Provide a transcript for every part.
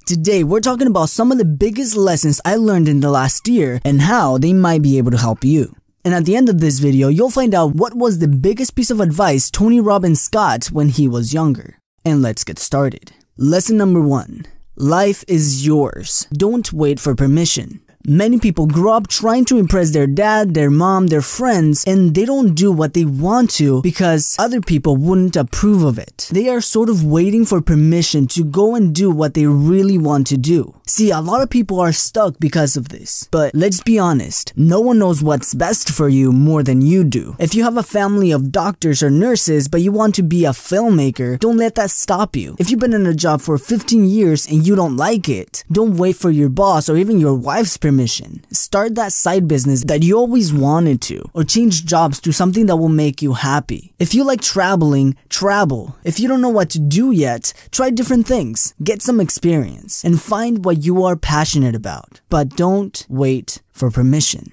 Today, we're talking about some of the biggest lessons I learned in the last year and how they might be able to help you. And at the end of this video, you'll find out what was the biggest piece of advice Tony Robbins got when he was younger. And let's get started. Lesson number 1. Life is yours. Don't wait for permission. Many people grow up trying to impress their dad, their mom, their friends, and they don't do what they want to because other people wouldn't approve of it. They are sort of waiting for permission to go and do what they really want to do. See, a lot of people are stuck because of this. But let's be honest, no one knows what's best for you more than you do. If you have a family of doctors or nurses but you want to be a filmmaker, don't let that stop you. If you've been in a job for 15 years and you don't like it, don't wait for your boss or even your wife's permission. Start that side business that you always wanted to, or change jobs to something that will make you happy. If you like traveling, travel. If you don't know what to do yet, try different things, get some experience, and find what you are passionate about. But don't wait for permission.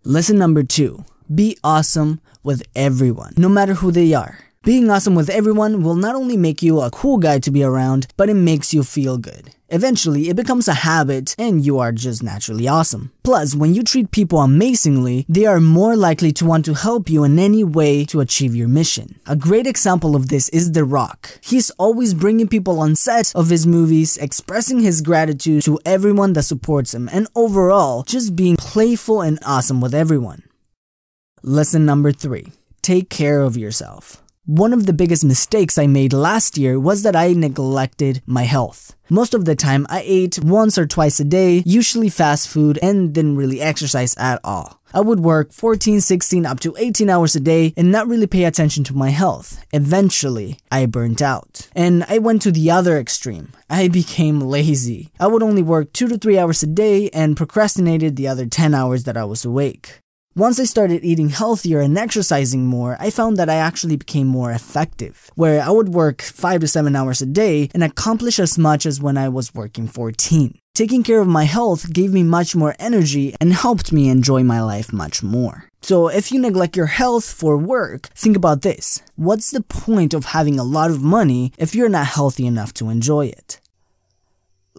Lesson number 2. Be awesome with everyone, no matter who they are. Being awesome with everyone will not only make you a cool guy to be around, but it makes you feel good. Eventually, it becomes a habit and you are just naturally awesome. Plus, when you treat people amazingly, they are more likely to want to help you in any way to achieve your mission. A great example of this is The Rock. He's always bringing people on set of his movies, expressing his gratitude to everyone that supports him, and overall, just being playful and awesome with everyone. Lesson number 3. Take care of yourself. One of the biggest mistakes I made last year was that I neglected my health. Most of the time, I ate once or twice a day, usually fast food, and didn't really exercise at all. I would work 14, 16, up to 18 hours a day and not really pay attention to my health. Eventually, I burnt out. And I went to the other extreme. I became lazy. I would only work 2 to 3 hours a day and procrastinated the other 10 hours that I was awake. Once I started eating healthier and exercising more, I found that I actually became more effective, where I would work 5 to 7 hours a day and accomplish as much as when I was working 14. Taking care of my health gave me much more energy and helped me enjoy my life much more. So if you neglect your health for work, think about this. What's the point of having a lot of money if you're not healthy enough to enjoy it?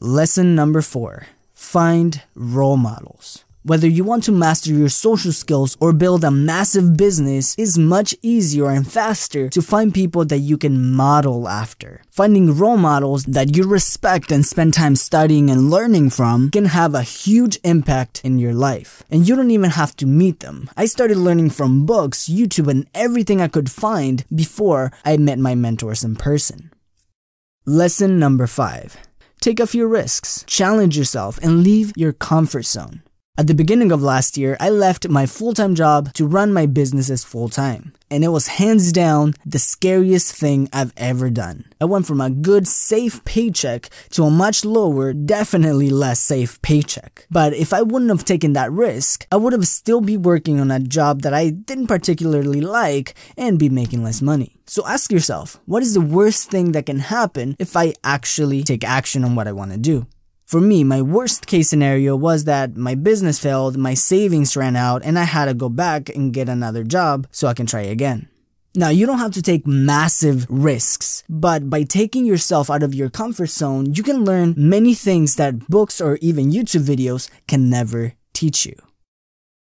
Lesson number 4. Find role models. Whether you want to master your social skills or build a massive business, it's much easier and faster to find people that you can model after. Finding role models that you respect and spend time studying and learning from can have a huge impact in your life. And you don't even have to meet them. I started learning from books, YouTube, and everything I could find before I met my mentors in person. Lesson number 5. Take a few risks, challenge yourself, and leave your comfort zone. At the beginning of last year, I left my full-time job to run my businesses full-time. And it was hands down the scariest thing I've ever done. I went from a good, safe paycheck to a much lower, definitely less safe paycheck. But if I wouldn't have taken that risk, I would have still be working on a job that I didn't particularly like and be making less money. So ask yourself, what is the worst thing that can happen if I actually take action on what I want to do? For me, my worst case scenario was that my business failed, my savings ran out, and I had to go back and get another job so I can try again. Now, you don't have to take massive risks, but by taking yourself out of your comfort zone, you can learn many things that books or even YouTube videos can never teach you.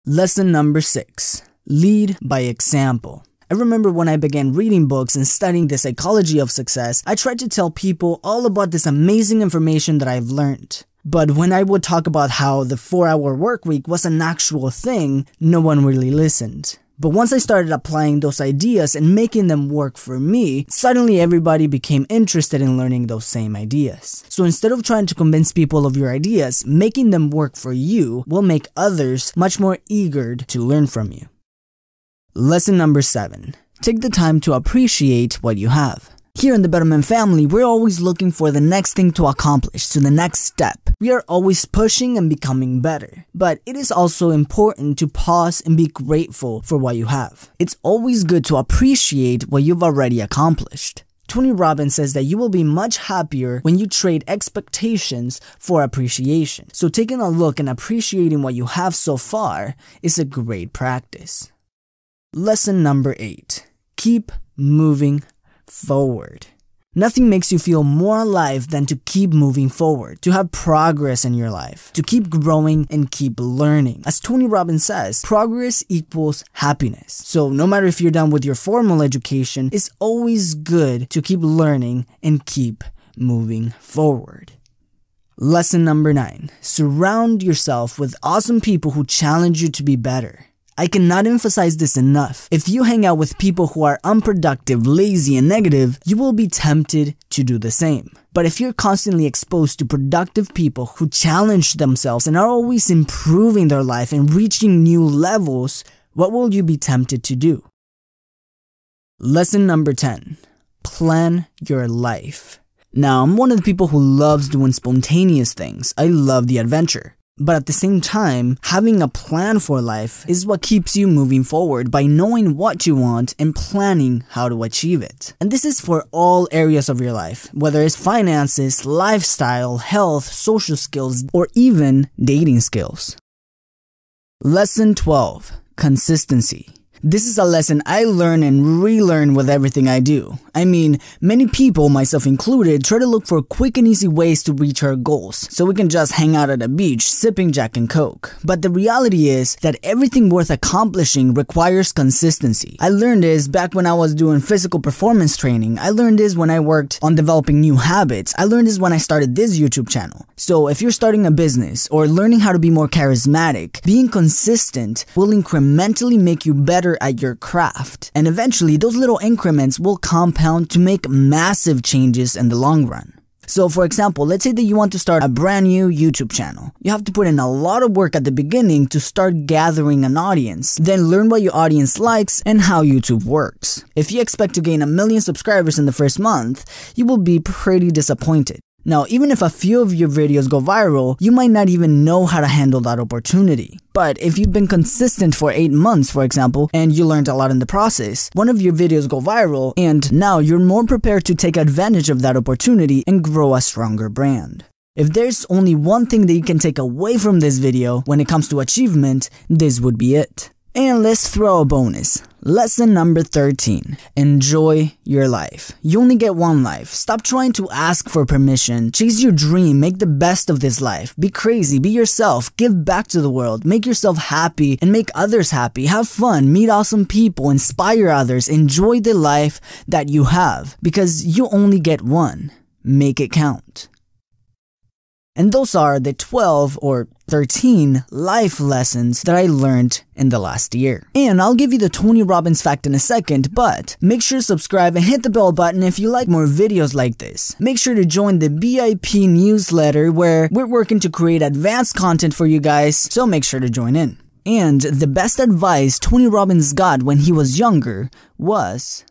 Lesson number 6. Lead by example. I remember when I began reading books and studying the psychology of success, I tried to tell people all about this amazing information that I've learned. But when I would talk about how the 4-hour work week was an actual thing, no one really listened. But once I started applying those ideas and making them work for me, suddenly everybody became interested in learning those same ideas. So instead of trying to convince people of your ideas, making them work for you will make others much more eager to learn from you. Lesson number 7. Take the time to appreciate what you have. Here in the Betterment family, we're always looking for the next thing to accomplish, to the next step. We are always pushing and becoming better. But it is also important to pause and be grateful for what you have. It's always good to appreciate what you've already accomplished. Tony Robbins says that you will be much happier when you trade expectations for appreciation. So taking a look and appreciating what you have so far is a great practice. Lesson number 8. Keep moving forward. Nothing makes you feel more alive than to keep moving forward, to have progress in your life, to keep growing and keep learning. As Tony Robbins says, progress equals happiness. So no matter if you're done with your formal education, it's always good to keep learning and keep moving forward. Lesson number 9. Surround yourself with awesome people who challenge you to be better. I cannot emphasize this enough. If you hang out with people who are unproductive, lazy, and negative, you will be tempted to do the same. But if you're constantly exposed to productive people who challenge themselves and are always improving their life and reaching new levels, what will you be tempted to do? Lesson number 10. Plan your life. Now, I'm one of the people who loves doing spontaneous things. I love the adventure. But at the same time, having a plan for life is what keeps you moving forward by knowing what you want and planning how to achieve it. And this is for all areas of your life, whether it's finances, lifestyle, health, social skills, or even dating skills. Lesson 12. Consistency. This is a lesson I learn and relearn with everything I do. I mean, many people, myself included, try to look for quick and easy ways to reach our goals, so we can just hang out at a beach sipping Jack and Coke. But the reality is that everything worth accomplishing requires consistency. I learned this back when I was doing physical performance training. I learned this when I worked on developing new habits. I learned this when I started this YouTube channel. So if you're starting a business or learning how to be more charismatic, being consistent will incrementally make you better at your craft, and eventually those little increments will compound to make massive changes in the long run. So for example, let's say that you want to start a brand new YouTube channel. You have to put in a lot of work at the beginning to start gathering an audience, then learn what your audience likes and how YouTube works. If you expect to gain 1 million subscribers in the first month, you will be pretty disappointed. Now, even if a few of your videos go viral, you might not even know how to handle that opportunity. But if you've been consistent for 8 months, for example, and you learned a lot in the process, one of your videos go viral, and now you're more prepared to take advantage of that opportunity and grow a stronger brand. If there's only one thing that you can take away from this video when it comes to achievement, this would be it. And let's throw a bonus. Lesson number 13. Enjoy your life. You only get one life. Stop trying to ask for permission. Chase your dream. Make the best of this life. Be crazy. Be yourself. Give back to the world. Make yourself happy and make others happy. Have fun. Meet awesome people. Inspire others. Enjoy the life that you have. Because you only get one. Make it count. And those are the 12 or 13 life lessons that I learned in the last year. And I'll give you the Tony Robbins fact in a second, but make sure to subscribe and hit the bell button if you like more videos like this. Make sure to join the VIP newsletter where we're working to create advanced content for you guys, so make sure to join in. And the best advice Tony Robbins got when he was younger was...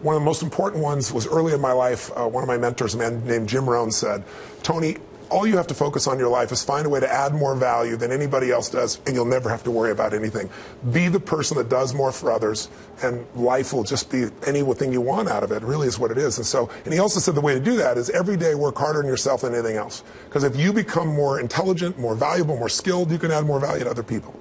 One of the most important ones was early in my life. One of my mentors, a man named Jim Rohn, said, Tony, all you have to focus on in your life is find a way to add more value than anybody else does, and you'll never have to worry about anything. Be the person that does more for others, and life will just be anything you want out of it, really is what it is. And he also said the way to do that is every day work harder on yourself than anything else. Because if you become more intelligent, more valuable, more skilled, you can add more value to other people.